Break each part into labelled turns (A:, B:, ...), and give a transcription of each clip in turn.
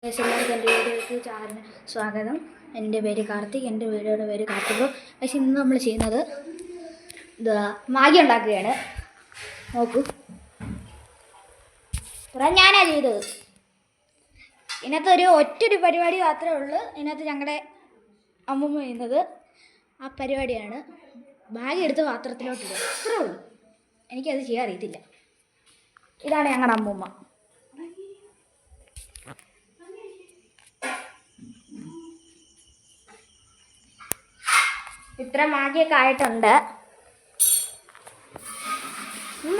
A: എല്ലാവർക്കും എൻ്റെ വീഡിയോയ്ക്ക് ചാനലിന് സ്വാഗതം. എൻ്റെ പേര് കാർത്തിക്, എൻ്റെ വീഡിയോയുടെ പേര് കാർത്തിക്. പക്ഷേ ഇന്ന് നമ്മൾ ചെയ്യുന്നത് മാഗി ഉണ്ടാക്കുകയാണ്. നോക്കൂ, ഞാനാ ചെയ്തത്. ഇതിനകത്ത് ഒറ്റൊരു പരിപാടി മാത്രമേ ഉള്ളൂ. ഇതിനകത്ത് ഞങ്ങളുടെ അമ്മൂമ്മ ചെയ്യുന്നത് ആ പരിപാടിയാണ്. മാഗി എടുത്ത് പാത്രത്തിലോട്ടിടുക, അത്രേ ഉള്ളൂ. എനിക്കത് ചെയ്യാൻ അറിയത്തില്ല. ഇതാണ് ഞങ്ങളുടെ അമ്മൂമ്മ. ഇത്ര മാഗിയൊക്കെ ആയിട്ടുണ്ട്.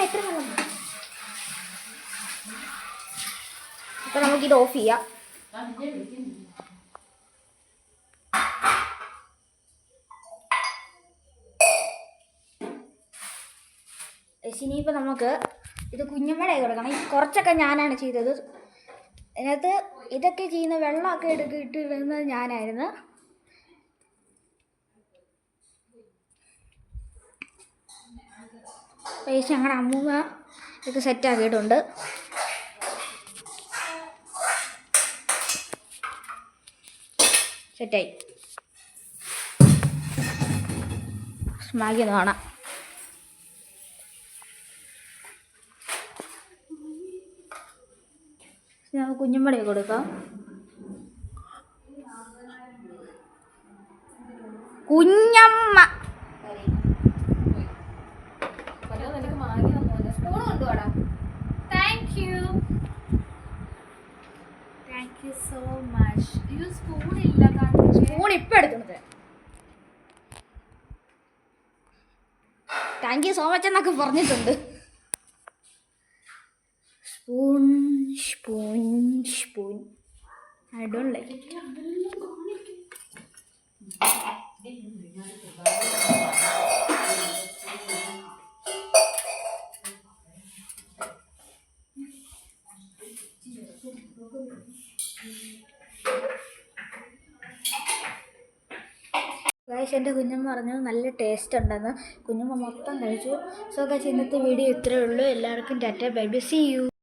A: എത്ര വെള്ളം? അപ്പം നമുക്കിത് ഓഫ് ചെയ്യാം. ഇനിയിപ്പോൾ നമുക്ക് ഇത് കുഞ്ഞമ്മയുടെ കൊടുക്കണം. കുറച്ചൊക്കെ ഞാനാണ് ചെയ്തത്. ഇതിനകത്ത് ഇതൊക്കെ ചെയ്യുന്ന വെള്ളമൊക്കെ ഇട്ടിരുന്നത് ഞാനായിരുന്നു. പക്ഷേ ഞങ്ങളുടെ അമ്മൂമ്മ ഇതൊക്കെ സെറ്റാക്കിയിട്ടുണ്ട്. സെറ്റായി. മാഗി ഒന്ന് കാണാം. നമുക്ക് കുഞ്ഞുമ്പടിയൊക്കെ കൊടുക്കാം. കുഞ്ഞമ്മ സ്പൂൺ ഇപ്പം എടുക്കുന്നത്. താങ്ക് യു സോ മച്ച് എന്നൊക്കെ പറഞ്ഞിട്ടുണ്ട്. Spoon spoon spoon I don't like it. Guys, എൻ്റെ കുഞ്ഞമ്മ പറഞ്ഞു നല്ല ടേസ്റ്റ് ഉണ്ടെന്ന്. കുഞ്ഞമ്മ മൊത്തം കഴിച്ചു. സോ ഗൈസ്, ഇന്നത്തെ വീഡിയോ ഇത്രയേ ഉള്ളൂ. എല്ലാവർക്കും tata, bye bye, see U.